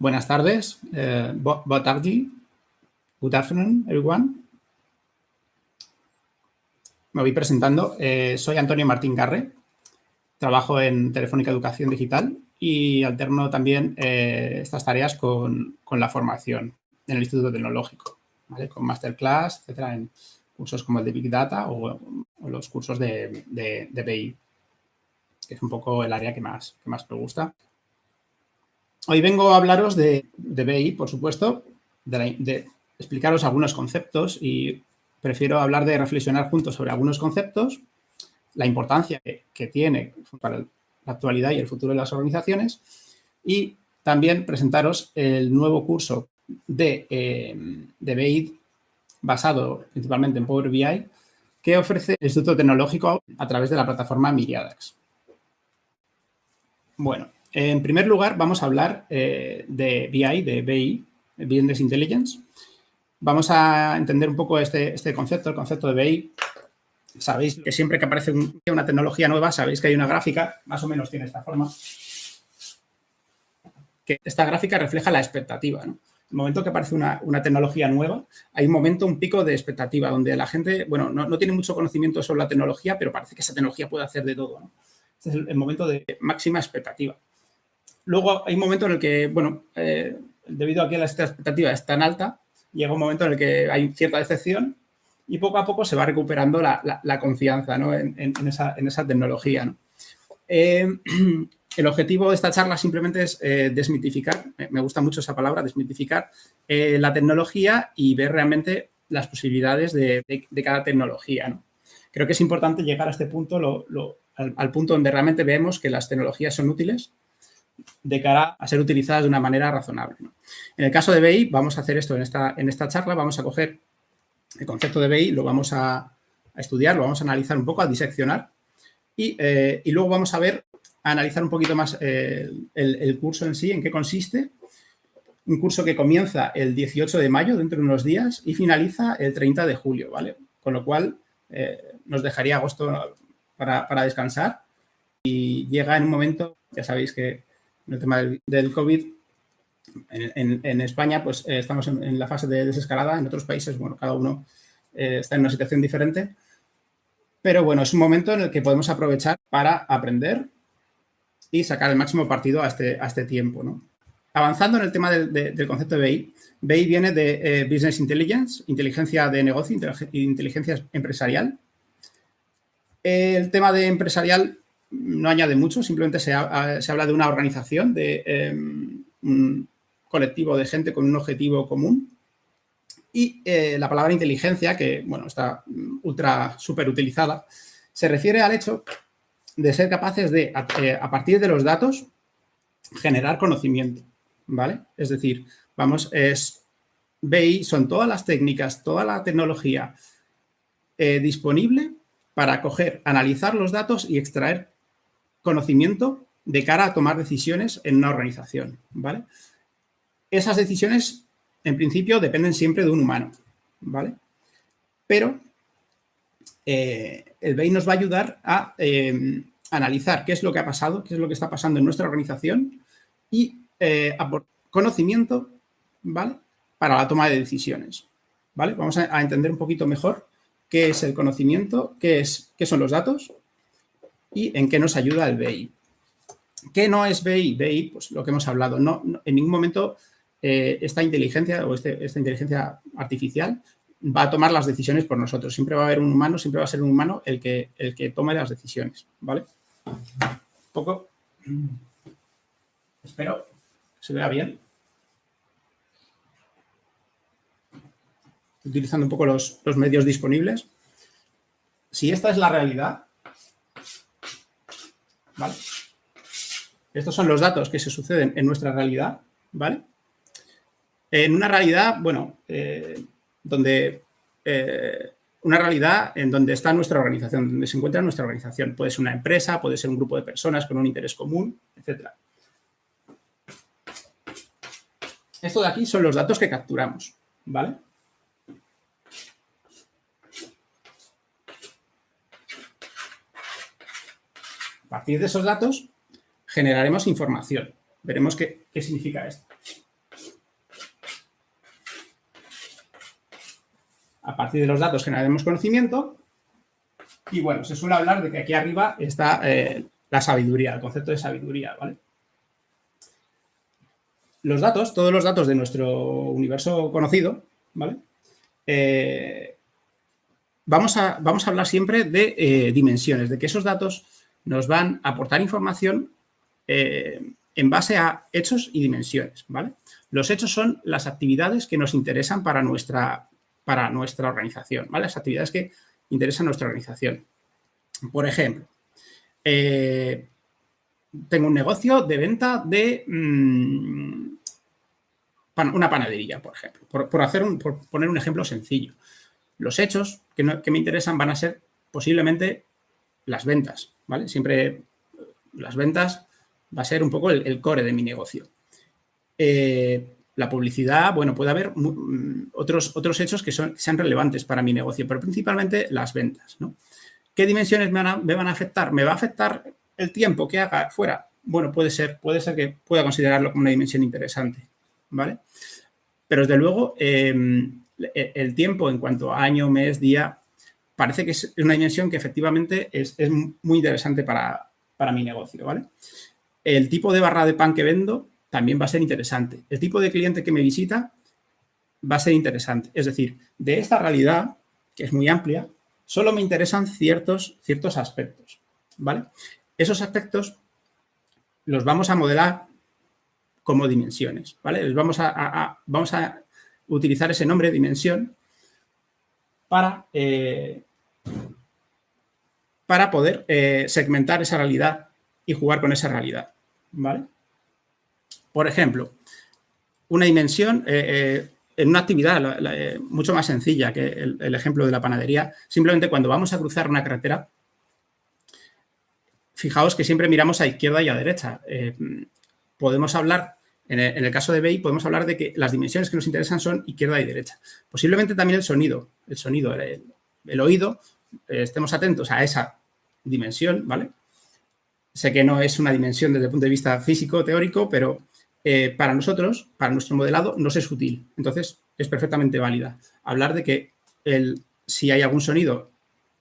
Buenas tardes. Boa tarde. Good afternoon, everyone. Me voy presentando. Soy Antonio Martín Garre. Trabajo en Telefónica Educación Digital y alterno también estas tareas con la formación en el Instituto Tecnológico, ¿vale? Con masterclass, etcétera, en cursos como el de Big Data o los cursos de BI, que es un poco el área que más me gusta. Hoy vengo a hablaros de BI, por supuesto, de explicaros algunos conceptos y prefiero hablar de reflexionar juntos sobre algunos conceptos, la importancia que tiene para la actualidad y el futuro de las organizaciones y también presentaros el nuevo curso de BI basado principalmente en Power BI que ofrece el Instituto Tecnológico a través de la plataforma Miriadax. Bueno, en primer lugar vamos a hablar de BI, Business Intelligence. Vamos a entender un poco este concepto, el concepto de BI. Sabéis que siempre que aparece una tecnología nueva, sabéis que hay una gráfica, más o menos tiene esta forma, que esta gráfica refleja la expectativa, ¿no? El momento que aparece una tecnología nueva, hay un momento, un pico de expectativa, donde la gente, bueno, no tiene mucho conocimiento sobre la tecnología, pero parece que esa tecnología puede hacer de todo, ¿no? Este es el momento de máxima expectativa. Luego hay un momento en el que, bueno, debido a que esta expectativa es tan alta, llega un momento en el que hay cierta decepción y poco a poco se va recuperando la confianza, ¿no? en esa tecnología, ¿no? El objetivo de esta charla simplemente es desmitificar, me gusta mucho esa palabra, desmitificar la tecnología y ver realmente las posibilidades de cada tecnología, ¿no? Creo que es importante llegar a este punto, al punto donde realmente vemos que las tecnologías son útiles de cara a ser utilizadas de una manera razonable, ¿no? En el caso de BI, vamos a hacer esto en esta charla, vamos a coger el concepto de BI, lo vamos a estudiar, lo vamos a analizar un poco, a diseccionar y luego vamos a analizar un poquito más el curso en sí, en qué consiste. Un curso que comienza el 18 de mayo, dentro de unos días, y finaliza el 30 de julio, ¿vale? Con lo cual, nos dejaría agosto para descansar y llega en un momento, ya sabéis que en el tema del COVID, en España, pues estamos en la fase de desescalada. En otros países, bueno, cada uno está en una situación diferente. Pero, bueno, es un momento en el que podemos aprovechar para aprender y sacar el máximo partido a este tiempo, ¿no? Avanzando en el tema del concepto de BI, BI viene de Business Intelligence, inteligencia de negocio, inteligencia empresarial. El tema de empresarial no añade mucho, simplemente se habla de una organización, de un colectivo de gente con un objetivo común. Y la palabra inteligencia, que, bueno, está súper utilizada, se refiere al hecho de ser capaces de, a partir de los datos, generar conocimiento, ¿vale? Es decir, BI son todas las técnicas, toda la tecnología disponible para coger, analizar los datos y extraer conocimiento de cara a tomar decisiones en una organización, ¿vale? Esas decisiones, en principio, dependen siempre de un humano, ¿vale? Pero el BI nos va a ayudar a analizar qué es lo que ha pasado, qué es lo que está pasando en nuestra organización y conocimiento, ¿vale? Para la toma de decisiones, ¿vale? Vamos a entender un poquito mejor qué es el conocimiento, qué son los datos y en qué nos ayuda el BI. ¿Qué no es BI? BI, pues lo que hemos hablado, no en ningún momento esta inteligencia o esta inteligencia artificial va a tomar las decisiones por nosotros. Siempre va a haber un humano, siempre va a ser un humano el que tome las decisiones, ¿vale? Un poco. Espero que se vea bien. Utilizando un poco los medios disponibles. Si esta es la realidad, ¿vale? Estos son los datos que se suceden en nuestra realidad, ¿vale? En una realidad, bueno, una realidad en donde está nuestra organización, donde se encuentra nuestra organización. Puede ser una empresa, puede ser un grupo de personas con un interés común, etc. Esto de aquí son los datos que capturamos, ¿vale? A partir de esos datos generaremos información. Veremos qué significa esto. A partir de los datos generaremos conocimiento. Y bueno, se suele hablar de que aquí arriba está la sabiduría, el concepto de sabiduría, ¿vale? Los datos, todos los datos de nuestro universo conocido, ¿vale? Vamos a hablar siempre de dimensiones, de que esos datos nos van a aportar información en base a hechos y dimensiones, ¿vale? Los hechos son las actividades que nos interesan para nuestra organización, ¿vale? Las actividades que interesan a nuestra organización. Por ejemplo, tengo un negocio de venta de una panadería, por ejemplo, por poner un ejemplo sencillo. Los hechos que me interesan van a ser posiblemente las ventas, ¿vale? Siempre las ventas va a ser un poco el core de mi negocio. La publicidad, bueno, puede haber otros hechos que sean relevantes para mi negocio, pero principalmente las ventas, ¿no? ¿Qué dimensiones me van a afectar? ¿Me va a afectar el tiempo que haga fuera? Bueno, puede ser que pueda considerarlo como una dimensión interesante, ¿vale? Pero desde luego, el tiempo en cuanto a año, mes, día, parece que es una dimensión que efectivamente es muy interesante para mi negocio, ¿vale? El tipo de barra de pan que vendo también va a ser interesante. El tipo de cliente que me visita va a ser interesante. Es decir, de esta realidad, que es muy amplia, solo me interesan ciertos aspectos, ¿vale? Esos aspectos los vamos a modelar como dimensiones, ¿vale? Vamos a utilizar ese nombre, dimensión, para poder segmentar esa realidad y jugar con esa realidad, ¿vale? Por ejemplo, una dimensión en una actividad mucho más sencilla que el ejemplo de la panadería, simplemente cuando vamos a cruzar una carretera, fijaos que siempre miramos a izquierda y a derecha. Podemos hablar, en el caso de BI, podemos hablar de que las dimensiones que nos interesan son izquierda y derecha. Posiblemente también el sonido, el oído, estemos atentos a esa dimensión, ¿vale? Sé que no es una dimensión desde el punto de vista físico, teórico, pero para nosotros, para nuestro modelado, no es útil. Entonces, es perfectamente válida. Hablar de que si hay algún sonido,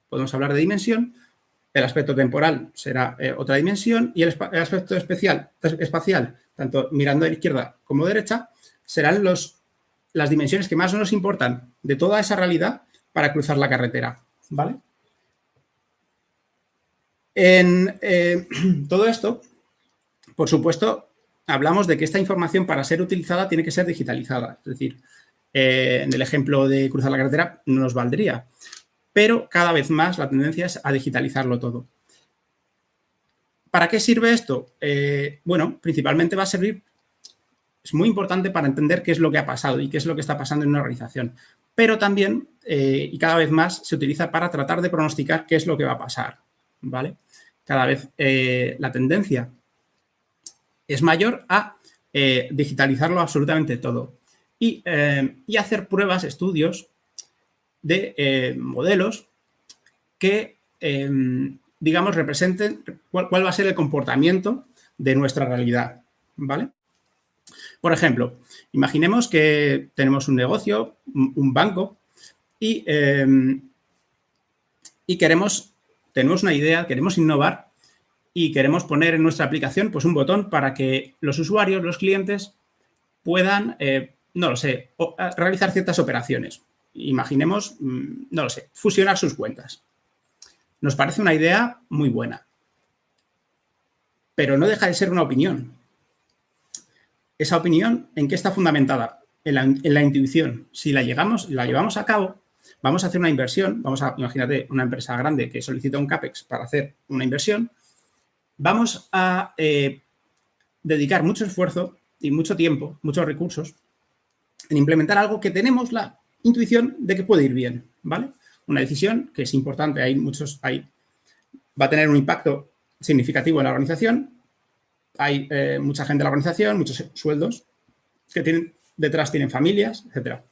podemos hablar de dimensión. El aspecto temporal será otra dimensión y el aspecto espacial, tanto mirando a la izquierda como a la derecha, serán las dimensiones que más nos importan de toda esa realidad para cruzar la carretera, ¿vale? En todo esto, por supuesto, hablamos de que esta información, para ser utilizada, tiene que ser digitalizada. Es decir, en el ejemplo de cruzar la carretera no nos valdría, pero cada vez más la tendencia es a digitalizarlo todo. ¿Para qué sirve esto? Bueno, principalmente va a servir, es muy importante para entender qué es lo que ha pasado y qué es lo que está pasando en una organización, pero también, y cada vez más, se utiliza para tratar de pronosticar qué es lo que va a pasar, ¿vale? Cada vez la tendencia es mayor a digitalizarlo absolutamente todo y hacer pruebas, estudios de modelos que, digamos, representen cuál va a ser el comportamiento de nuestra realidad, ¿vale? Por ejemplo, imaginemos que tenemos un negocio, un banco, y tenemos una idea, queremos innovar y queremos poner en nuestra aplicación pues un botón para que los usuarios, los clientes, puedan, no lo sé, realizar ciertas operaciones. Imaginemos, no lo sé, fusionar sus cuentas. Nos parece una idea muy buena, pero no deja de ser una opinión. Esa opinión, ¿en qué está fundamentada? En la intuición. Si la llevamos a cabo, vamos a hacer una inversión, imagínate una empresa grande que solicita un CAPEX para hacer una inversión, vamos a dedicar mucho esfuerzo y mucho tiempo, muchos recursos en implementar algo que tenemos la intuición de que puede ir bien, ¿vale? Una decisión que es importante, va a tener un impacto significativo en la organización, hay mucha gente en la organización, muchos sueldos que detrás tienen familias, etcétera.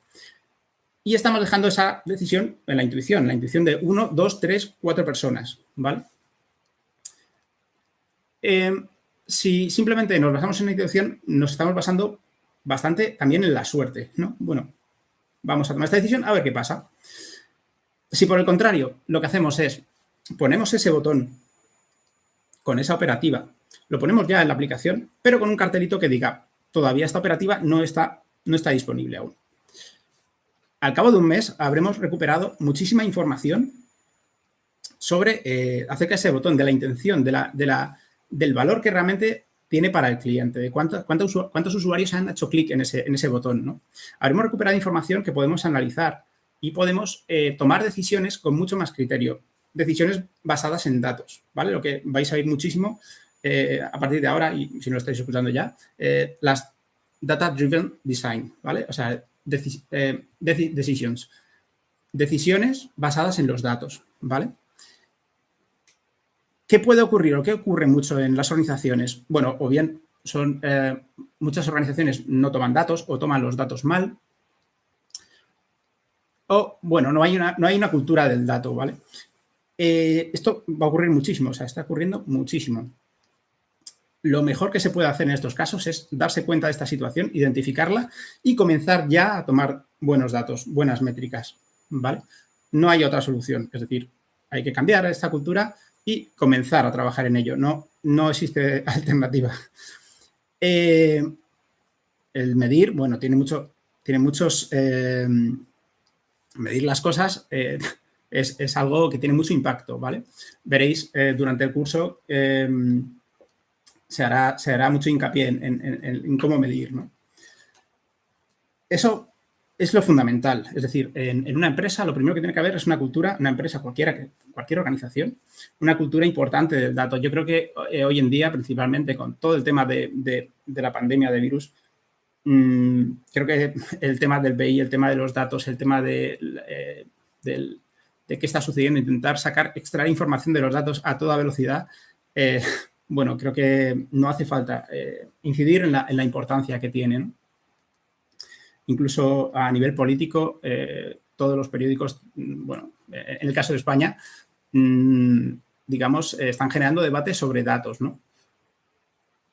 Y estamos dejando esa decisión en la intuición de 1, 2, 3, 4 personas, ¿vale? Si simplemente nos basamos en la intuición, nos estamos basando bastante también en la suerte, ¿no? Bueno, vamos a tomar esta decisión a ver qué pasa. Si por el contrario lo que hacemos es ponemos ese botón con esa operativa, lo ponemos ya en la aplicación, pero con un cartelito que diga todavía esta operativa no está disponible aún. Al cabo de un mes habremos recuperado muchísima información sobre acerca de ese botón, de la intención, del valor que realmente tiene para el cliente, de cuántos usuarios han hecho clic en ese botón, ¿no? Habremos recuperado información que podemos analizar y podemos tomar decisiones con mucho más criterio, decisiones basadas en datos, ¿vale? Lo que vais a ver muchísimo a partir de ahora, y si no lo estáis escuchando ya, las data-driven design, ¿vale? O sea, decisiones basadas en los datos, ¿vale? ¿Qué puede ocurrir o qué ocurre mucho en las organizaciones? Bueno, o bien muchas organizaciones no toman datos o toman los datos mal. O, bueno, no hay una cultura del dato, ¿vale? Esto va a ocurrir muchísimo, o sea, está ocurriendo muchísimo. Lo mejor que se puede hacer en estos casos es darse cuenta de esta situación, identificarla y comenzar ya a tomar buenos datos, buenas métricas, ¿vale? No hay otra solución, es decir, hay que cambiar esta cultura y comenzar a trabajar en ello. No existe alternativa. El medir, bueno, tiene muchos... medir las cosas es algo que tiene mucho impacto, ¿vale? Veréis durante el curso se hará mucho hincapié en cómo medir, ¿no? Eso es lo fundamental. Es decir, en una empresa lo primero que tiene que haber es una cultura, una empresa cualquier organización, una cultura importante del dato. Yo creo que hoy en día, principalmente con todo el tema de la pandemia de virus, creo que el tema del BI, el tema de los datos, el tema de qué está sucediendo, intentar extraer información de los datos a toda velocidad, bueno, creo que no hace falta incidir en la importancia que tiene, ¿no? Incluso a nivel político, todos los periódicos, bueno, en el caso de España, digamos, están generando debates sobre datos, ¿no?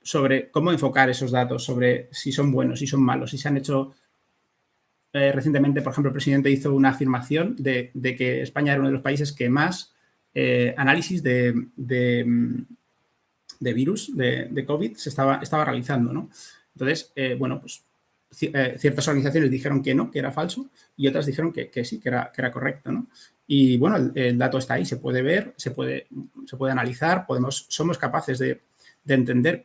Sobre cómo enfocar esos datos, sobre si son buenos, si son malos, si se han hecho... recientemente, por ejemplo, el presidente hizo una afirmación de que España era uno de los países que más análisis de virus, de COVID, se estaba realizando, ¿no? Entonces, bueno, pues ciertas organizaciones dijeron que no, que era falso, y otras dijeron que sí, que era correcto, ¿no? Y, bueno, el dato está ahí, se puede ver, se puede analizar, somos capaces de entender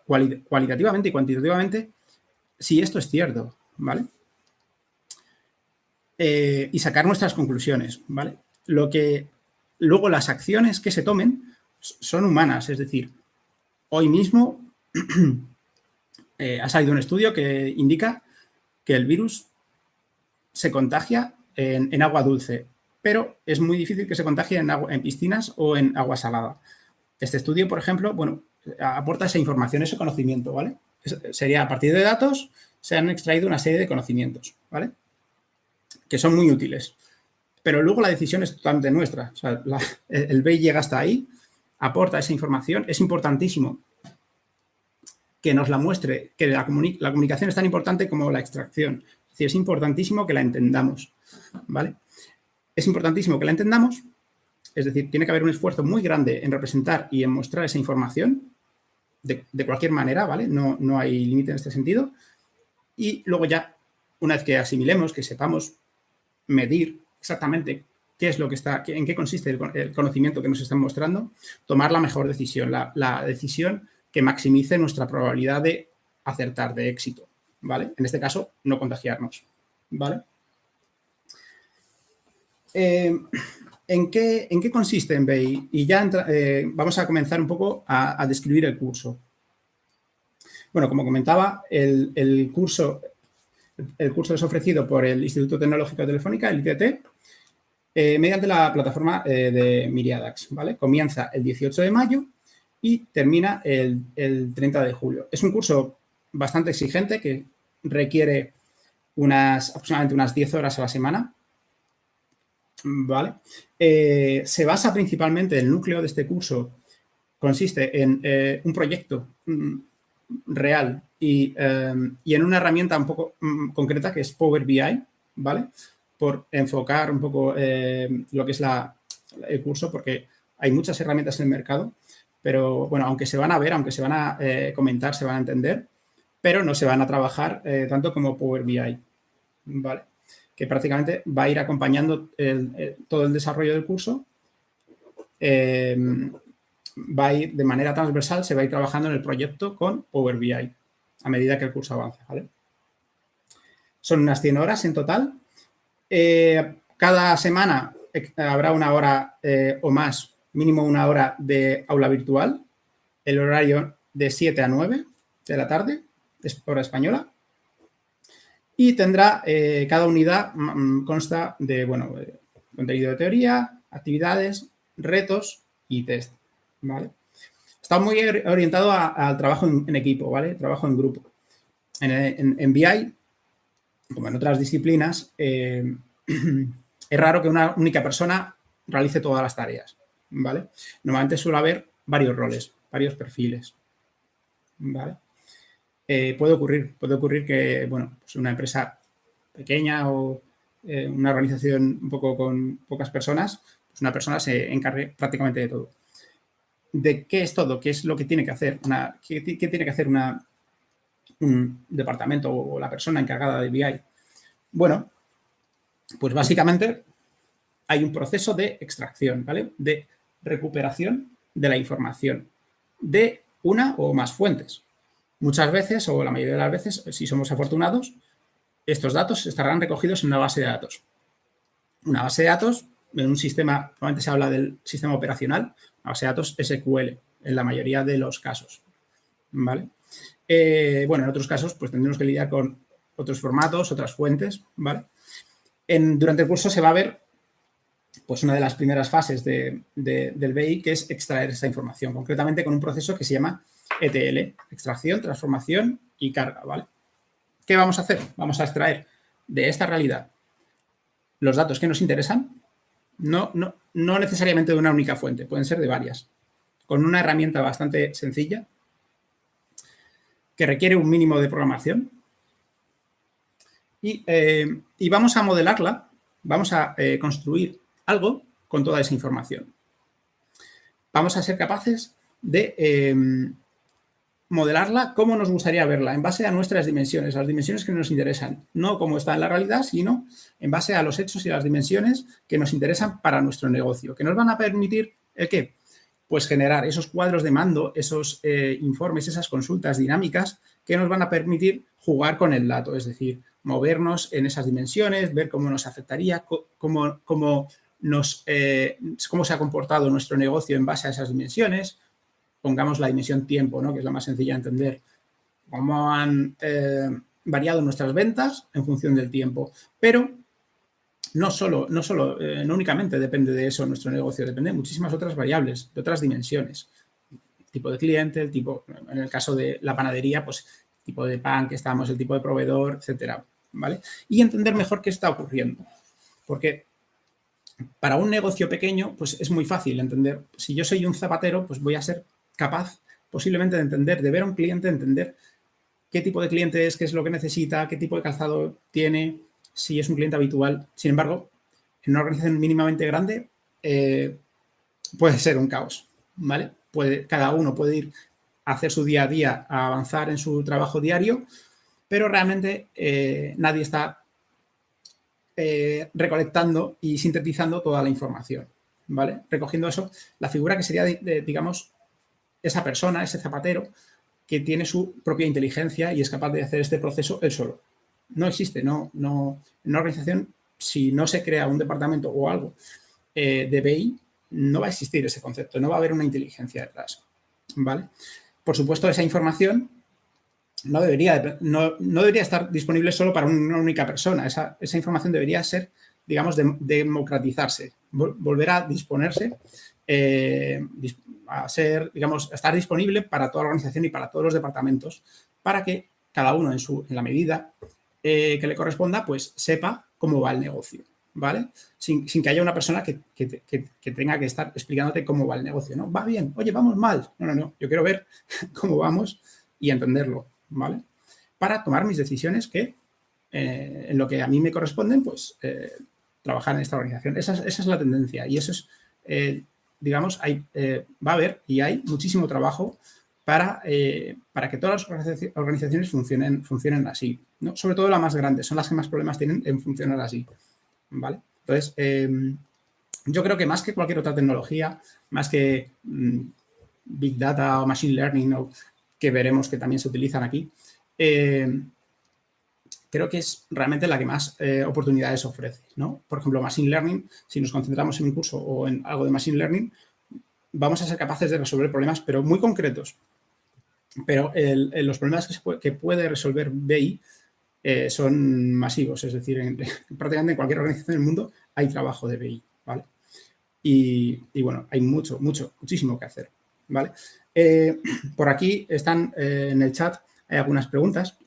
cualitativamente y cuantitativamente si esto es cierto, ¿vale? Y sacar nuestras conclusiones, ¿vale? Luego las acciones que se tomen son humanas, es decir, hoy mismo ha salido un estudio que indica que el virus se contagia en agua dulce, pero es muy difícil que se contagie en piscinas o en agua salada. Este estudio, por ejemplo, bueno, aporta esa información, ese conocimiento, ¿vale? Sería a partir de datos, se han extraído una serie de conocimientos, ¿vale? Que son muy útiles. Pero luego la decisión es totalmente nuestra. O sea, el BI llega hasta ahí, aporta esa información. Es importantísimo que nos la muestre, que la comunicación es tan importante como la extracción. Es decir, es importantísimo que la entendamos, ¿vale? Es importantísimo que la entendamos, es decir, tiene que haber un esfuerzo muy grande en representar y en mostrar esa información de cualquier manera, ¿vale? No hay límite en este sentido. Y luego ya, una vez que asimilemos, que sepamos medir exactamente qué es lo que en qué consiste el conocimiento que nos están mostrando, tomar la mejor decisión, la decisión que maximice nuestra probabilidad de acertar, de éxito, ¿vale? En este caso, no contagiarnos, ¿vale? ¿En qué consiste en BI? Y ya vamos a comenzar un poco a describir el curso. Bueno, como comentaba, el curso es ofrecido por el Instituto Tecnológico de Telefónica, el ITT, mediante la plataforma de Miriadax, ¿vale? Comienza el 18 de mayo y termina el 30 de julio. Es un curso bastante exigente que requiere aproximadamente unas 10 horas a la semana, ¿vale? Se basa principalmente, el núcleo de este curso consiste en un proyecto real y en una herramienta un poco concreta que es Power BI, ¿vale? Por enfocar un poco lo que es el curso, porque hay muchas herramientas en el mercado, pero bueno, aunque se van a ver, aunque se van a comentar, se van a entender, pero no se van a trabajar tanto como Power BI, ¿vale? Que prácticamente va a ir acompañando todo el desarrollo del curso, va a ir de manera transversal, se va a ir trabajando en el proyecto con Power BI a medida que el curso avance, ¿vale? Son unas 100 horas en total. Cada semana habrá una hora o más, mínimo una hora de aula virtual, el horario de 7 a 9 de la tarde, es hora española. Y tendrá, cada unidad consta de, bueno, contenido de teoría, actividades, retos y test, ¿vale? Está muy orientado al trabajo en equipo, ¿vale? Trabajo en grupo. En BI, como en otras disciplinas, es raro que una única persona realice todas las tareas, ¿vale? Normalmente suele haber varios roles, varios perfiles, ¿vale? Puede ocurrir que, bueno, pues una empresa pequeña o una organización un poco con pocas personas, pues una persona se encargue prácticamente de todo. ¿De qué es todo? ¿Qué es lo que tiene que hacer? ¿Qué tiene que hacer un departamento o la persona encargada de BI? Bueno, pues básicamente hay un proceso de extracción, ¿vale? De recuperación de la información de una o más fuentes. Muchas veces, o la mayoría de las veces, si somos afortunados, estos datos estarán recogidos en una base de datos. Una base de datos en un sistema, normalmente se habla del sistema operacional, una base de datos SQL, en la mayoría de los casos, ¿vale? Bueno, en otros casos, pues tendremos que lidiar con otros formatos, otras fuentes, ¿vale? Durante el curso se va a ver, pues, una de las primeras fases del BI, que es extraer esa información, concretamente con un proceso que se llama ETL, extracción, transformación y carga, ¿vale? ¿Qué vamos a hacer? Vamos a extraer de esta realidad los datos que nos interesan, no necesariamente de una única fuente, pueden ser de varias, con una herramienta bastante sencilla que requiere un mínimo de programación y vamos a modelarla, vamos a construir algo con toda esa información. Vamos a ser capaces de modelarla como nos gustaría verla, en base a nuestras dimensiones, las dimensiones que nos interesan, no como está en la realidad, sino en base a los hechos y las dimensiones que nos interesan para nuestro negocio, que nos van a permitir ¿el qué? Pues generar esos cuadros de mando, esos informes, esas consultas dinámicas que nos van a permitir jugar con el dato, es decir, movernos en esas dimensiones, ver cómo nos afectaría, cómo se ha comportado nuestro negocio en base a esas dimensiones. Pongamos la dimensión tiempo, ¿no? Que es la más sencilla de entender. Cómo han variado nuestras ventas en función del tiempo. Pero no únicamente depende de eso nuestro negocio, depende de muchísimas otras variables, de otras dimensiones. El tipo de cliente, el tipo, en el caso de la panadería, pues el tipo de pan que estamos, el tipo de proveedor, etcétera, ¿vale? Y entender mejor qué está ocurriendo. Porque para un negocio pequeño, pues es muy fácil entender. Si yo soy un zapatero, pues voy a ser capaz posiblemente de entender, de ver a un cliente, entender qué tipo de cliente es, qué es lo que necesita, qué tipo de calzado tiene, si es un cliente habitual. Sin embargo, en una organización mínimamente grande puede ser un caos, ¿vale? Cada uno puede ir a hacer su día a día, a avanzar en su trabajo diario, pero realmente nadie está recolectando y sintetizando toda la información, ¿vale? Recogiendo eso, la figura que sería, digamos, esa persona, ese zapatero, que tiene su propia inteligencia y es capaz de hacer este proceso él solo. No existe, no, en una organización, si no se crea un departamento o algo de BI, no va a existir ese concepto, no va a haber una inteligencia detrás, ¿vale? Por supuesto, esa información no debería estar disponible solo para una única persona. Esa información debería ser, digamos, democratizarse, volver a disponerse, a ser, digamos, a estar disponible para toda la organización y para todos los departamentos, para que cada uno en la medida que le corresponda, pues sepa cómo va el negocio, ¿vale? Sin que haya una persona que tenga que estar explicándote cómo va el negocio, ¿no? Va bien, oye, vamos mal. No, yo quiero ver cómo vamos y entenderlo, ¿vale? para tomar mis decisiones que, en lo que a mí me corresponden, pues trabajar en esta organización. Esa es la tendencia y eso es, digamos, va a haber y hay muchísimo trabajo para que todas las organizaciones funcionen así, ¿no? Sobre todo las más grandes, son las que más problemas tienen en funcionar así, ¿vale? Entonces, yo creo que más que cualquier otra tecnología, más que Big Data o Machine Learning, que veremos que también se utilizan aquí, creo que es realmente la que más oportunidades ofrece, ¿no? Por ejemplo, Machine Learning, si nos concentramos en un curso o en algo de Machine Learning, vamos a ser capaces de resolver problemas, pero muy concretos. Pero los problemas que puede resolver BI son masivos, es decir, prácticamente en cualquier organización del mundo hay trabajo de BI, ¿vale? Y bueno, hay muchísimo que hacer, ¿vale? Por aquí están en el chat, hay algunas preguntas.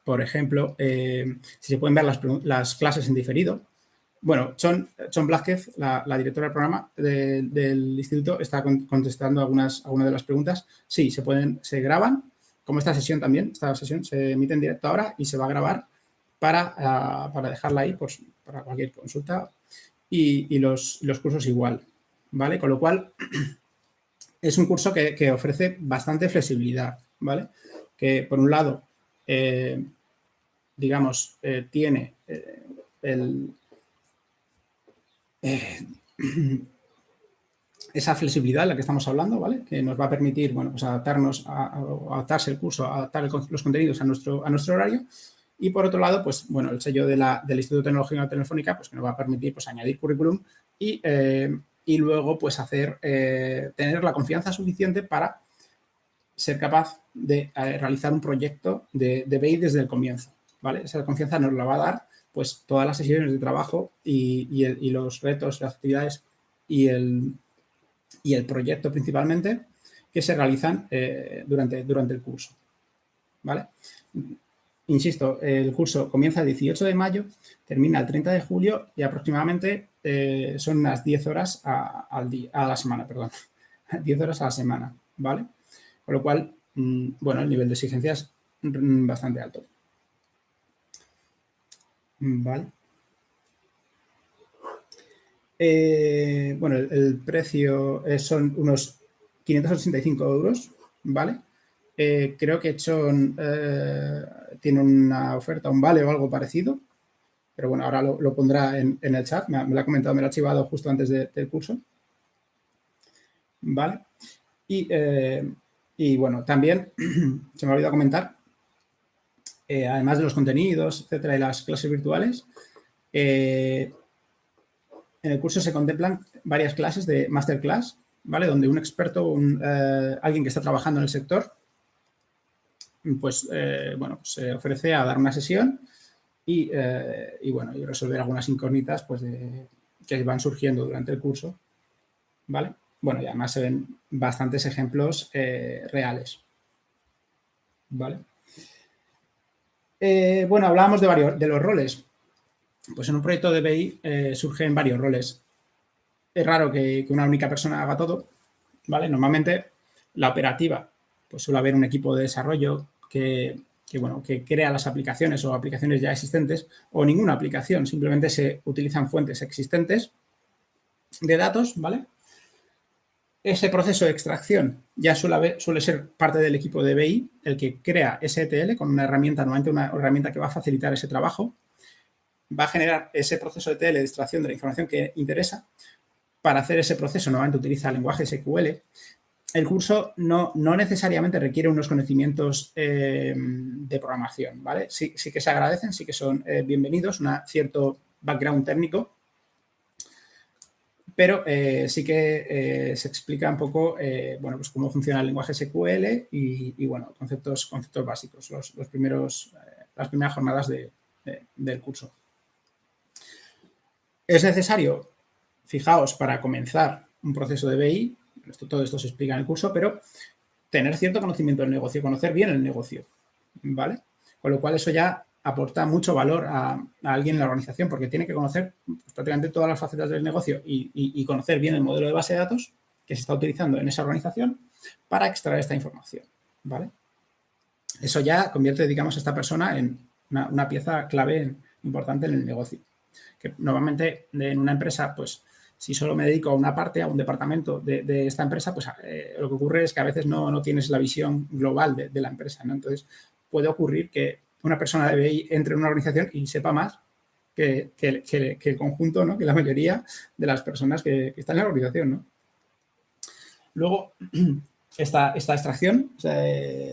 Por ejemplo, si se pueden ver las clases en diferido. Bueno, Chon Blázquez, la directora del programa del instituto, está contestando algunas de las preguntas. Sí, se graban, como esta sesión también. Esta sesión se emite en directo ahora y se va a grabar para dejarla ahí pues, para cualquier consulta. Y los cursos igual, ¿vale? Con lo cual, es un curso que ofrece bastante flexibilidad, ¿vale? Que, por un lado, digamos, tiene esa flexibilidad de la que estamos hablando, ¿vale? Que nos va a permitir, bueno, pues adaptarse el curso, adaptar los contenidos a nuestro horario. Y por otro lado, pues, bueno, el sello del Instituto Tecnológico de Telefónica, pues, que nos va a permitir, pues, añadir currículum y luego, pues, tener la confianza suficiente para ser capaz de realizar un proyecto de BI desde el comienzo, ¿vale? Esa confianza nos la va a dar, pues, todas las sesiones de trabajo y los retos, las actividades y el proyecto principalmente que se realizan durante el curso, ¿vale? Insisto, el curso comienza el 18 de mayo, termina el 30 de julio y aproximadamente son unas 10 horas a la semana, perdón. 10 horas a la semana, ¿vale? Con lo cual, bueno, el nivel de exigencia es bastante alto. Vale. Bueno, el precio son unos 585 euros, ¿vale? Creo que Chon tiene una oferta, un vale o algo parecido, pero bueno, ahora lo pondrá en el chat, me lo ha comentado, me lo ha archivado justo antes del curso, ¿vale? Y bueno, también se me ha olvidado comentar, además de los contenidos, etcétera, y las clases virtuales, en el curso se contemplan varias clases de masterclass, ¿vale? Donde un experto, alguien que está trabajando en el sector, pues, bueno, pues se ofrece a dar una sesión y bueno, y resolver algunas incógnitas pues, que van surgiendo durante el curso, ¿vale? Bueno, y además se ven bastantes ejemplos reales, ¿vale? Bueno, hablábamos de los roles. Pues en un proyecto de BI surgen varios roles. Es raro que una única persona haga todo, ¿vale? Normalmente la operativa, pues suele haber un equipo de desarrollo que crea las aplicaciones o aplicaciones ya existentes o ninguna aplicación, simplemente se utilizan fuentes existentes de datos, ¿vale? Ese proceso de extracción ya suele ser parte del equipo de BI, el que crea ese ETL con una herramienta, normalmente una herramienta que va a facilitar ese trabajo, va a generar ese proceso de ETL de extracción de la información que interesa. Para hacer ese proceso normalmente utiliza el lenguaje SQL. El curso no necesariamente requiere unos conocimientos de programación, ¿vale? Sí que se agradecen, sí que son bienvenidos, un cierto background técnico, pero sí que se explica un poco, bueno, pues cómo funciona el lenguaje SQL y bueno, conceptos básicos, las primeras jornadas del curso. Es necesario, fijaos, para comenzar un proceso de BI, todo esto se explica en el curso, pero tener cierto conocimiento del negocio, conocer bien el negocio, ¿vale? Con lo cual eso ya aporta mucho valor a alguien en la organización porque tiene que conocer pues, prácticamente todas las facetas del negocio y conocer bien el modelo de base de datos que se está utilizando en esa organización para extraer esta información, ¿vale? Eso ya convierte, digamos, a esta persona en una pieza clave importante en el negocio. Que normalmente en una empresa, pues, si solo me dedico a una parte, a un departamento de esta empresa, pues lo que ocurre es que a veces no tienes la visión global de la empresa, ¿no? Entonces, puede ocurrir que una persona de BI entre en una organización y sepa más que el conjunto, ¿no? Que la mayoría de las personas que están en la organización, ¿no? Luego, esta extracción,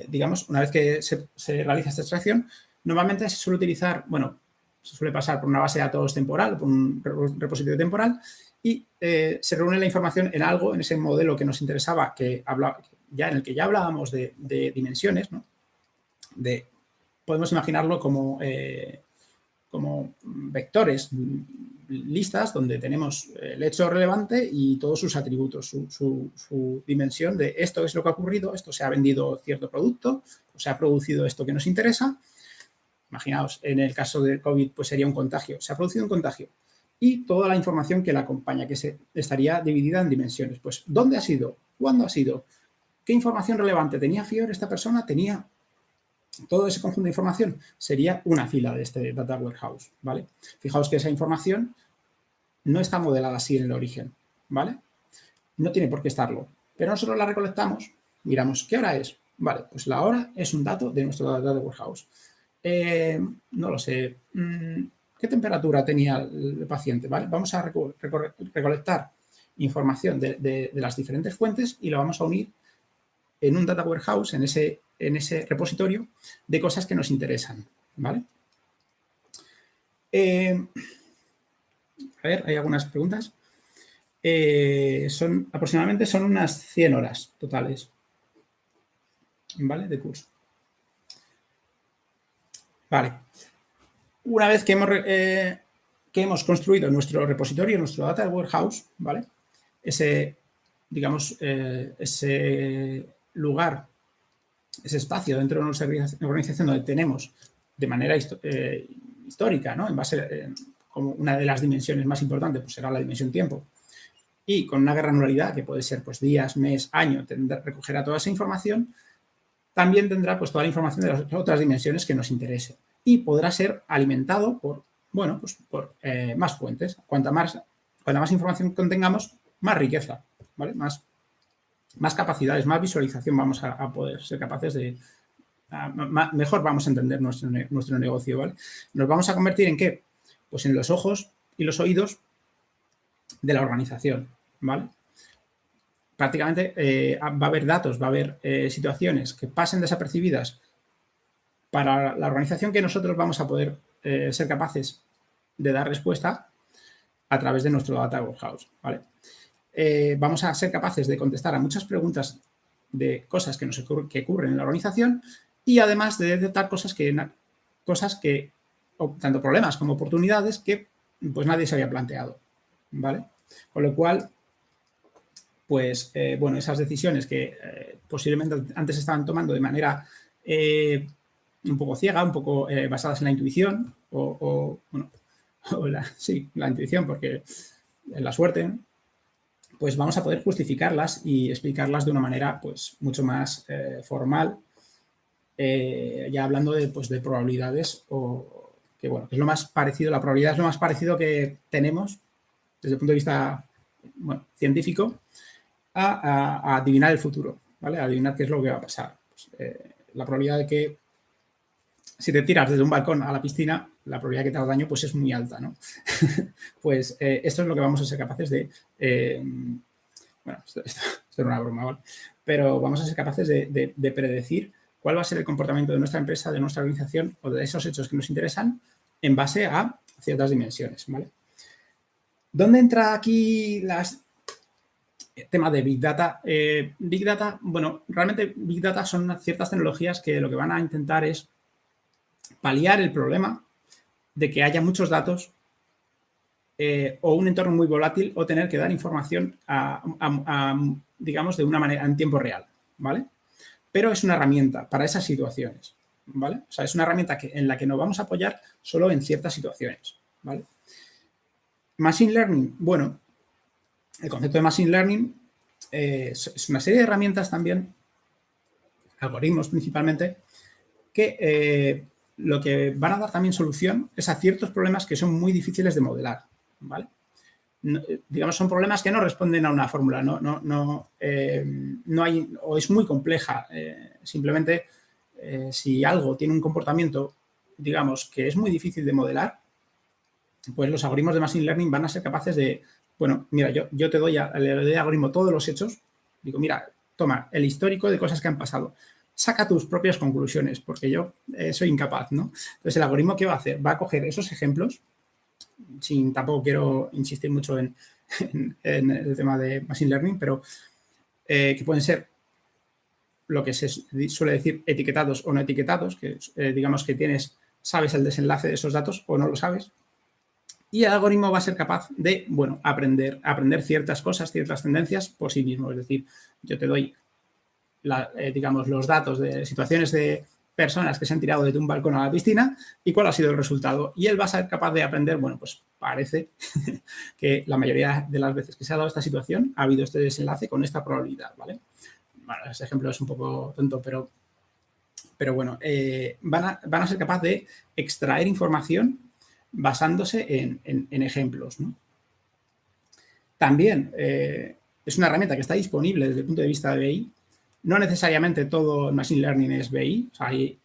digamos, una vez que se realiza esta extracción, normalmente se suele utilizar, bueno, se suele pasar por una base de datos temporal, por un repositorio temporal, y se reúne la información en algo, en ese modelo que nos interesaba, en el que ya hablábamos de dimensiones, ¿no? Podemos imaginarlo como vectores, listas donde tenemos el hecho relevante y todos sus atributos, su dimensión de esto es lo que ha ocurrido, esto se ha vendido cierto producto, o se ha producido esto que nos interesa. Imaginaos, en el caso del COVID, pues sería un contagio. Se ha producido un contagio. Y toda la información que la acompaña, que estaría dividida en dimensiones. Pues, ¿dónde ha sido? ¿Cuándo ha sido? ¿Qué información relevante? ¿Tenía fiebre esta persona? ¿Tenía todo ese conjunto de información? Sería una fila de este Data Warehouse, ¿vale? Fijaos que esa información no está modelada así en el origen, ¿vale? No tiene por qué estarlo. Pero nosotros la recolectamos, miramos, ¿qué hora es? Vale, pues la hora es un dato de nuestro Data Warehouse. No lo sé. ¿Qué temperatura tenía el paciente? ¿Vale? Vamos a recolectar información de las diferentes fuentes y lo vamos a unir en un Data Warehouse, en ese repositorio de cosas que nos interesan, ¿vale? A ver, hay algunas preguntas. Aproximadamente son unas 100 horas totales, ¿vale? De curso. Vale. Una vez que hemos construido nuestro repositorio, nuestro Data Warehouse, ¿vale? Ese lugar, ese espacio dentro de nuestra organización donde tenemos de manera histórica, ¿no? En base, como una de las dimensiones más importantes, pues será la dimensión tiempo. Y con una granularidad que puede ser pues días, mes, año, recogerá toda esa información, también tendrá pues toda la información de las otras dimensiones que nos interese. Y podrá ser alimentado por más fuentes. Cuanta más información contengamos, más riqueza, ¿vale? Más capacidades, más visualización vamos a poder ser capaces de... mejor vamos a entender nuestro negocio, ¿vale? Nos vamos a convertir en ¿qué? Pues en los ojos y los oídos de la organización, ¿vale? Prácticamente va a haber datos, va a haber situaciones que pasen desapercibidas para la organización que nosotros vamos a poder ser capaces de dar respuesta a través de nuestro Data Warehouse, ¿vale? Vamos a ser capaces de contestar a muchas preguntas de cosas que ocurren en la organización y además de detectar cosas que tanto problemas como oportunidades que pues nadie se había planteado, ¿vale? Con lo cual, pues, bueno, esas decisiones que posiblemente antes estaban tomando de manera un poco ciega, un poco basadas en la intuición la intuición, porque en la suerte, pues vamos a poder justificarlas y explicarlas de una manera pues mucho más formal, ya hablando de probabilidades que bueno, es lo más parecido, la probabilidad es lo más parecido que tenemos desde el punto de vista científico a adivinar el futuro, ¿vale? A adivinar qué es lo que va a pasar. Pues, la probabilidad de que si te tiras desde un balcón a la piscina, la probabilidad de que te haga daño pues es muy alta, ¿no? Pues esto es lo que vamos a ser capaces de... bueno, esto es una broma, ¿vale? Pero vamos a ser capaces de predecir cuál va a ser el comportamiento de nuestra empresa, de nuestra organización o de esos hechos que nos interesan en base a ciertas dimensiones, ¿vale? ¿Dónde entra aquí el tema de Big Data? Big Data, bueno, realmente Big Data son ciertas tecnologías que lo que van a intentar es paliar el problema de que haya muchos datos o un entorno muy volátil o tener que dar información digamos, de una manera en tiempo real, ¿vale? Pero es una herramienta para esas situaciones, ¿vale? O sea, es una herramienta en la que nos vamos a apoyar solo en ciertas situaciones, ¿vale? Machine Learning, bueno, el concepto de Machine Learning es una serie de herramientas también, algoritmos principalmente, que lo que van a dar también solución es a ciertos problemas que son muy difíciles de modelar, ¿vale? Digamos, son problemas que no responden a una fórmula, no hay, o es muy compleja. Simplemente, si algo tiene un comportamiento, digamos, que es muy difícil de modelar, pues los algoritmos de Machine Learning van a ser capaces de, bueno, mira, yo le doy al algoritmo todos los hechos, digo, mira, toma el histórico de cosas que han pasado, saca tus propias conclusiones, porque yo soy incapaz, ¿no? Entonces, el algoritmo, ¿qué va a hacer? Va a coger esos ejemplos, tampoco quiero insistir mucho en el tema de Machine Learning, pero que pueden ser lo que se suele decir etiquetados o no etiquetados, que digamos que sabes el desenlace de esos datos o no lo sabes, y el algoritmo va a ser capaz de, bueno, aprender ciertas cosas, ciertas tendencias por sí mismo. Es decir, yo te doy, digamos, los datos de situaciones de personas que se han tirado desde un balcón a la piscina y cuál ha sido el resultado. Y él va a ser capaz de aprender, bueno, pues parece que la mayoría de las veces que se ha dado esta situación ha habido este desenlace con esta probabilidad, ¿vale? Bueno, ese ejemplo es un poco tonto, pero bueno, van a ser capaces de extraer información basándose en ejemplos, ¿no? También es una herramienta que está disponible desde el punto de vista de BI. No necesariamente todo Machine Learning es BI. O sea, hay,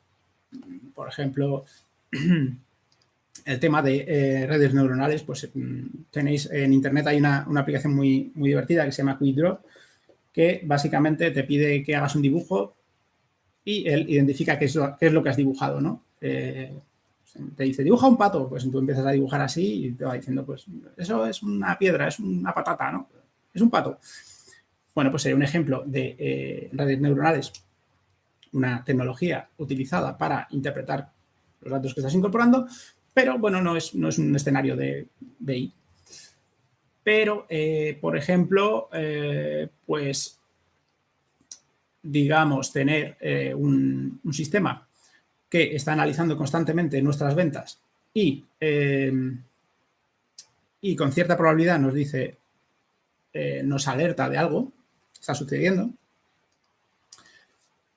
por ejemplo, el tema de redes neuronales, pues tenéis en Internet, hay una aplicación muy, muy divertida que se llama QuickDraw, que básicamente te pide que hagas un dibujo y él identifica qué es lo que has dibujado, ¿no? Te dice, dibuja un pato, pues tú empiezas a dibujar así y te va diciendo, pues eso es una piedra, es una patata, ¿no? Es un pato. Bueno, pues sería un ejemplo de redes neuronales, una tecnología utilizada para interpretar los datos que estás incorporando, pero bueno, no es un escenario de BI. Pero, por ejemplo, pues digamos, tener un sistema que está analizando constantemente nuestras ventas y con cierta probabilidad nos dice, nos alerta de algo que está sucediendo,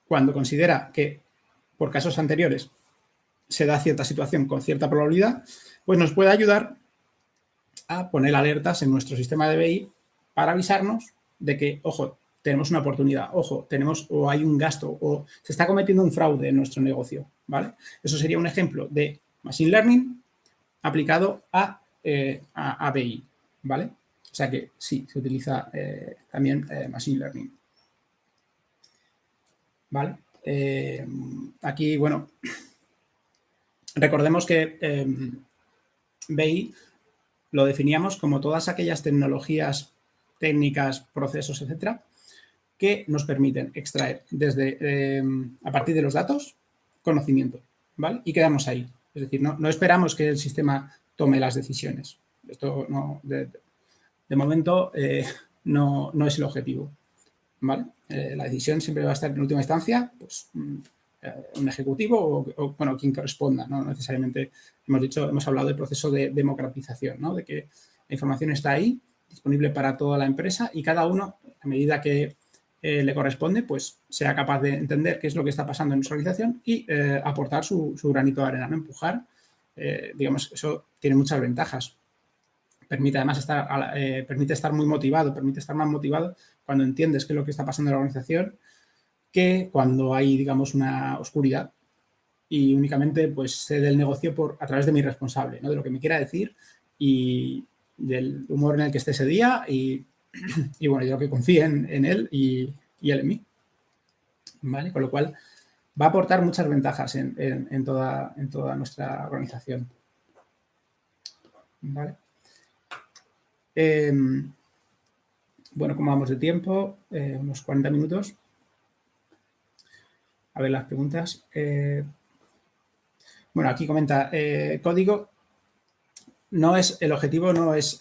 cuando considera que por casos anteriores se da cierta situación con cierta probabilidad, pues nos puede ayudar a poner alertas en nuestro sistema de BI para avisarnos de que, ojo, tenemos una oportunidad, ojo, o hay un gasto, o se está cometiendo un fraude en nuestro negocio, ¿vale? Eso sería un ejemplo de Machine Learning aplicado a BI, ¿vale? O sea que sí, se utiliza también Machine Learning, ¿vale? Aquí, bueno, recordemos que BI lo definíamos como todas aquellas tecnologías, técnicas, procesos, etcétera, que nos permiten extraer desde, a partir de los datos, conocimiento, ¿vale? Y quedamos ahí. Es decir, no esperamos que el sistema tome las decisiones. Esto no, de momento no es el objetivo, ¿vale? La decisión siempre va a estar en última instancia, pues un ejecutivo o bueno, quien corresponda, no necesariamente hemos hablado del proceso de democratización, ¿no? De que la información está ahí, disponible para toda la empresa y cada uno, a medida que le corresponde, pues sea capaz de entender qué es lo que está pasando en su organización y aportar su granito de arena, ¿no? Empujar, digamos, eso tiene muchas ventajas. Permite además estar muy motivado, permite estar más motivado cuando entiendes qué es lo que está pasando en la organización que cuando hay, digamos, una oscuridad y únicamente pues sé del negocio a través de mi responsable, ¿no? De lo que me quiera decir y del humor en el que esté ese día y bueno, yo que confíe en él y él en mí, ¿vale? Con lo cual va a aportar muchas ventajas en toda nuestra organización, ¿vale? Bueno, como vamos de tiempo, unos 40 minutos. A ver las preguntas. Bueno, aquí comenta, código el objetivo no es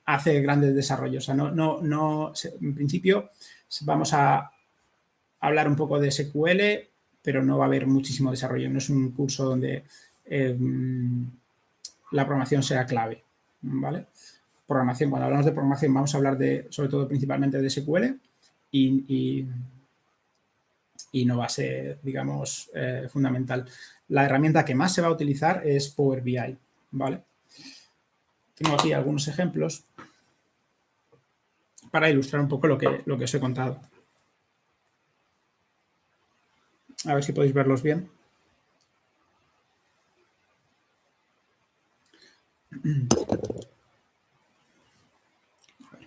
hacer grandes desarrollos. O sea, en principio vamos a hablar un poco de SQL, pero no va a haber muchísimo desarrollo. No es un curso donde la programación sea clave, ¿vale? Programación, cuando hablamos de programación vamos a hablar sobre todo principalmente de SQL y y no va a ser, digamos, fundamental. La herramienta que más se va a utilizar es Power BI, ¿vale? Tengo aquí algunos ejemplos para ilustrar un poco lo que os he contado. A ver si podéis verlos bien.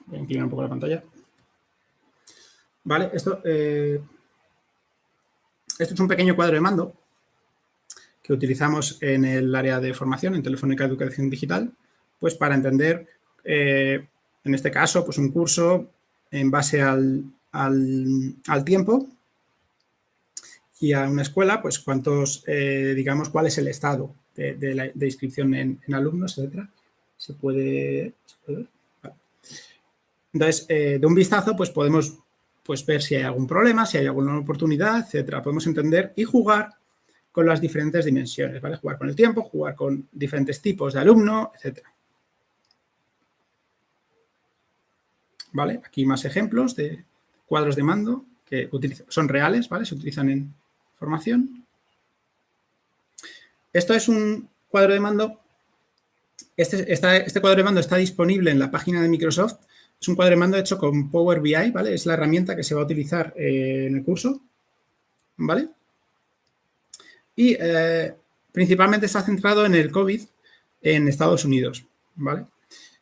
Voy a inclinar un poco la pantalla. Vale, esto es un pequeño cuadro de mando que utilizamos en el área de formación, en Telefónica Educación Digital, pues para entender, en este caso, pues un curso en base al tiempo y a una escuela, pues cuántos, digamos, cuál es el estado de inscripción en alumnos, etcétera. Se puede ver. Vale. Entonces, de un vistazo, pues podemos ver si hay algún problema, si hay alguna oportunidad, etcétera. Podemos entender y jugar con las diferentes dimensiones, ¿vale? Jugar con el tiempo, jugar con diferentes tipos de alumno, etcétera. ¿Vale? Aquí más ejemplos de cuadros de mando que son reales, ¿vale? Se utilizan en formación. Esto es un cuadro de mando. Este cuadro de mando está disponible en la página de Microsoft. Es un cuadro de mando hecho con Power BI, ¿vale? Es la herramienta que se va a utilizar en el curso, ¿vale? Y principalmente está centrado en el COVID en Estados Unidos, ¿vale?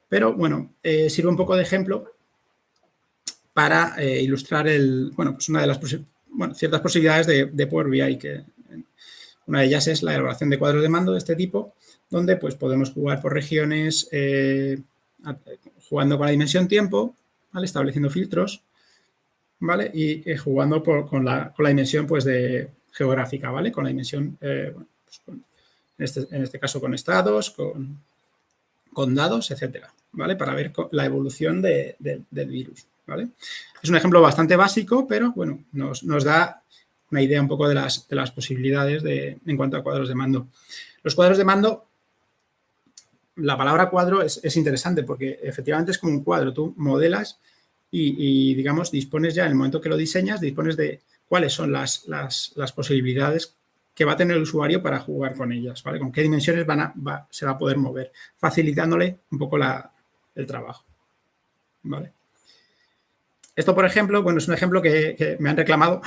Pero, bueno, sirve un poco de ejemplo para ilustrar pues una de las ciertas posibilidades de Power BI, que una de ellas es la elaboración de cuadros de mando de este tipo, donde pues podemos jugar por regiones, jugando con la dimensión tiempo, ¿vale? Estableciendo filtros, ¿vale? Y jugando con la dimensión pues de geográfica, ¿vale? Con la dimensión, pues, en este caso con estados, con dados, etcétera, ¿vale? Para ver la evolución del virus, ¿vale? Es un ejemplo bastante básico, pero, bueno, nos da una idea un poco de las posibilidades en cuanto a cuadros de mando. Los cuadros de mando, la palabra cuadro es interesante porque efectivamente es como un cuadro. Tú modelas y, digamos, dispones ya, en el momento que lo diseñas, dispones de cuáles son las posibilidades que va a tener el usuario para jugar con ellas, ¿vale? Con qué dimensiones se va a poder mover, facilitándole un poco el trabajo, ¿vale? Esto, por ejemplo, bueno, es un ejemplo que me han reclamado.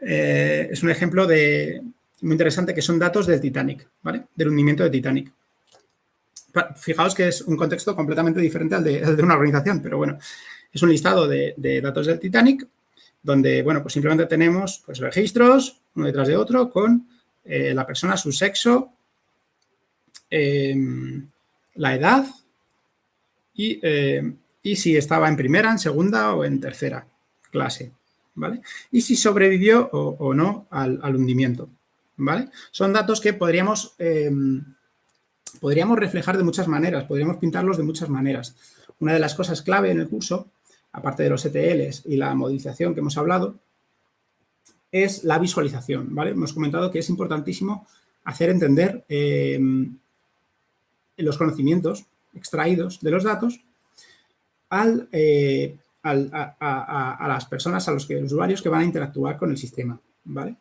Es un ejemplo muy interesante, que son datos del Titanic, ¿vale? Del hundimiento de Titanic. Fijaos que es un contexto completamente diferente al de una organización, pero bueno, es un listado de datos del Titanic, donde, bueno, pues simplemente tenemos pues registros, uno detrás de otro, con la persona, su sexo, la edad y si estaba en primera, en segunda o en tercera clase, ¿vale? Y si sobrevivió o no al hundimiento, ¿vale? Son datos que podríamos reflejar de muchas maneras, podríamos pintarlos de muchas maneras. Una de las cosas clave en el curso, aparte de los ETLs y la modelización que hemos hablado, es la visualización, ¿vale? Hemos comentado que es importantísimo hacer entender los conocimientos extraídos de los datos a las personas, a los usuarios que van a interactuar con el sistema, ¿vale?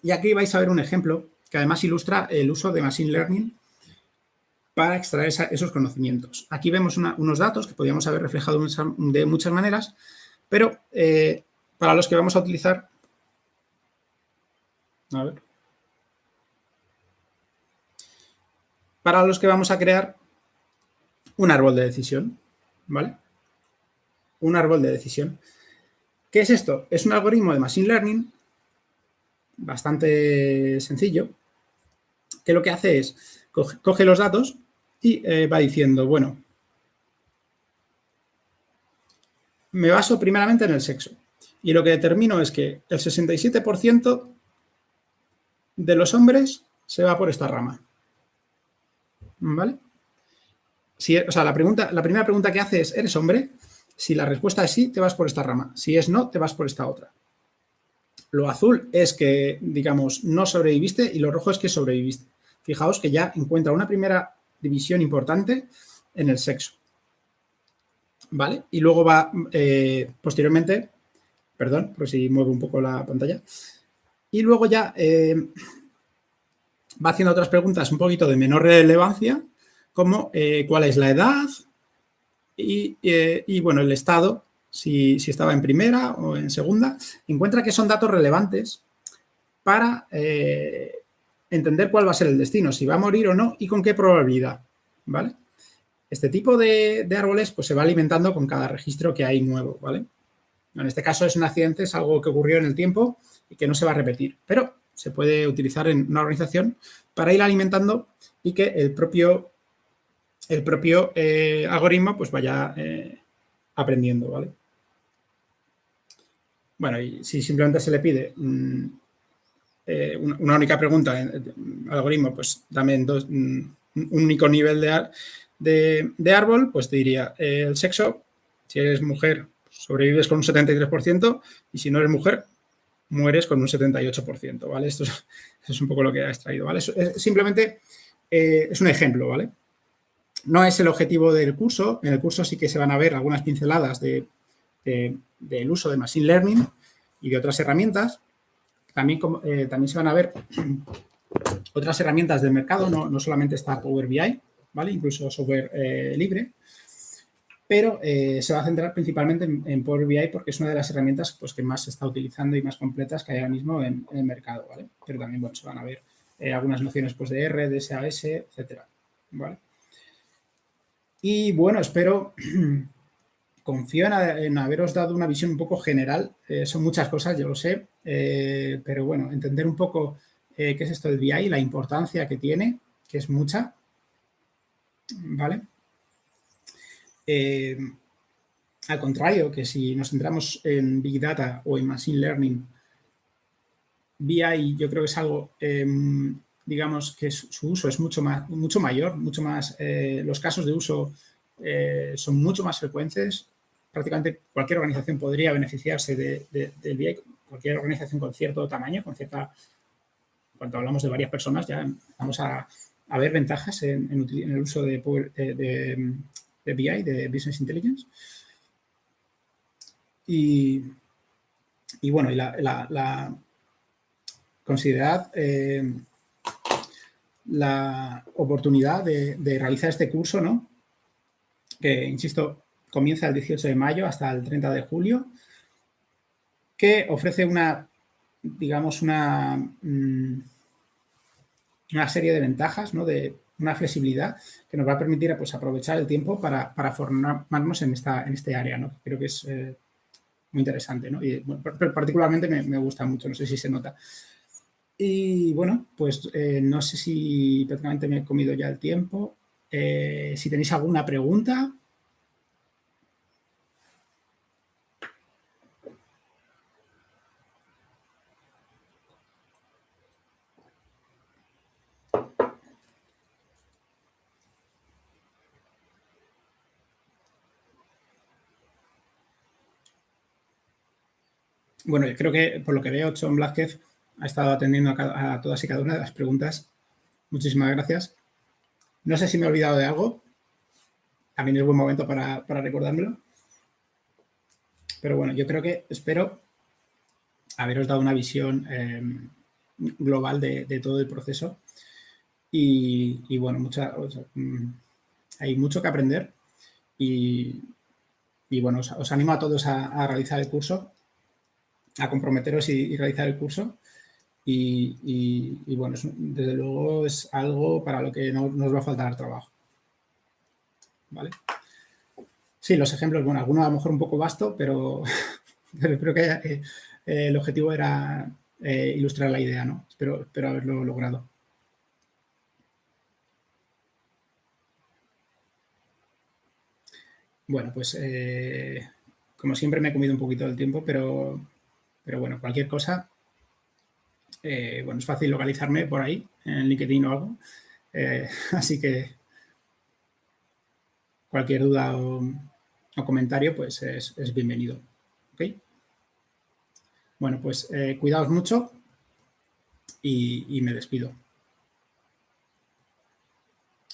Y aquí vais a ver un ejemplo que además ilustra el uso de Machine Learning para extraer esos conocimientos. Aquí vemos unos datos que podríamos haber reflejado de muchas maneras, pero para los que vamos a utilizar... A ver. Para los que vamos a crear un árbol de decisión, ¿vale? Un árbol de decisión. ¿Qué es esto? Es un algoritmo de Machine Learning bastante sencillo, que lo que hace es coge los datos y va diciendo, bueno, me baso primeramente en el sexo y lo que determino es que el 67% de los hombres se va por esta rama, ¿vale? O sea, la primera pregunta que hace es, ¿eres hombre? Si la respuesta es sí, te vas por esta rama. Si es no, te vas por esta otra. Lo azul es que, digamos, no sobreviviste y lo rojo es que sobreviviste. Fijaos que ya encuentra una primera división importante en el sexo, ¿vale? Y luego va, posteriormente, Perdón, por si muevo un poco la pantalla. Y luego ya va haciendo otras preguntas un poquito de menor relevancia, como cuál es la edad y bueno, el estado, si estaba en primera o en segunda. Encuentra que son datos relevantes para entender cuál va a ser el destino, si va a morir o no y con qué probabilidad, ¿vale? Este tipo de árboles pues se va alimentando con cada registro que hay nuevo, ¿vale? En este caso es un accidente, es algo que ocurrió en el tiempo y que no se va a repetir, pero se puede utilizar en una organización para ir alimentando y que el propio algoritmo pues vaya aprendiendo, ¿vale? Bueno, y si simplemente se le pide una única pregunta al algoritmo, pues dame un único nivel de árbol, pues te diría el sexo, si eres mujer, sobrevives con un 73% y si no eres mujer, mueres con un 78%, ¿vale? Esto es un poco lo que ha extraído, ¿vale? Simplemente es un ejemplo, ¿vale? No es el objetivo del curso. En el curso sí que se van a ver algunas pinceladas del uso de Machine Learning y de otras herramientas. También se van a ver otras herramientas del mercado, no solamente está Power BI, ¿vale? Incluso software libre, pero se va a centrar principalmente en Power BI porque es una de las herramientas pues, que más se está utilizando y más completas que hay ahora mismo en el mercado, ¿vale? Pero también, bueno, se van a ver algunas nociones pues, de R, de SAS, etcétera, ¿vale? Y, bueno, confío en haberos dado una visión un poco general. Son muchas cosas, yo lo sé, pero, bueno, entender un poco qué es esto del BI, la importancia que tiene, que es mucha, ¿vale? Al contrario, que si nos centramos en Big Data o en Machine Learning, BI yo creo que es algo, digamos, que su uso es mucho mayor, mucho más, los casos de uso son mucho más frecuentes. Prácticamente cualquier organización podría beneficiarse del BI, cualquier organización con cierto tamaño, cuando hablamos de varias personas, ya vamos a ver ventajas en el uso de BI, de Business Intelligence. Y bueno, considerad la oportunidad de realizar este curso, ¿no? Que, insisto, comienza el 18 de mayo hasta el 30 de julio, que ofrece digamos, una serie de ventajas, ¿no? De una flexibilidad que nos va a permitir pues, aprovechar el tiempo para formarnos en este área, ¿no? Creo que es muy interesante, ¿no? Y bueno, particularmente me gusta mucho, no sé si se nota. Y bueno, pues no sé si prácticamente me he comido ya el tiempo. Si tenéis alguna pregunta. Bueno, yo creo que por lo que veo, John Blázquez ha estado atendiendo a todas y cada una de las preguntas. Muchísimas gracias. No sé si me he olvidado de algo. También es buen momento para recordármelo. Pero bueno, yo creo que espero haberos dado una visión global de todo el proceso. Y bueno, hay mucho que aprender. Y bueno, os animo a todos a realizar el curso, a comprometeros y realizar el curso. Y bueno, desde luego es algo para lo que no nos va a faltar trabajo. ¿Vale? Sí, los ejemplos, bueno, algunos a lo mejor un poco vasto, pero creo que el objetivo era ilustrar la idea, ¿no? Espero haberlo logrado. Bueno, pues como siempre me he comido un poquito del tiempo, pero bueno, cualquier cosa, bueno, es fácil localizarme por ahí, en LinkedIn o algo. Así que cualquier duda o comentario, pues es bienvenido. ¿Ok? Bueno, pues cuidaos mucho y me despido.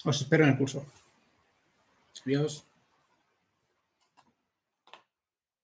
Os espero en el curso. Adiós.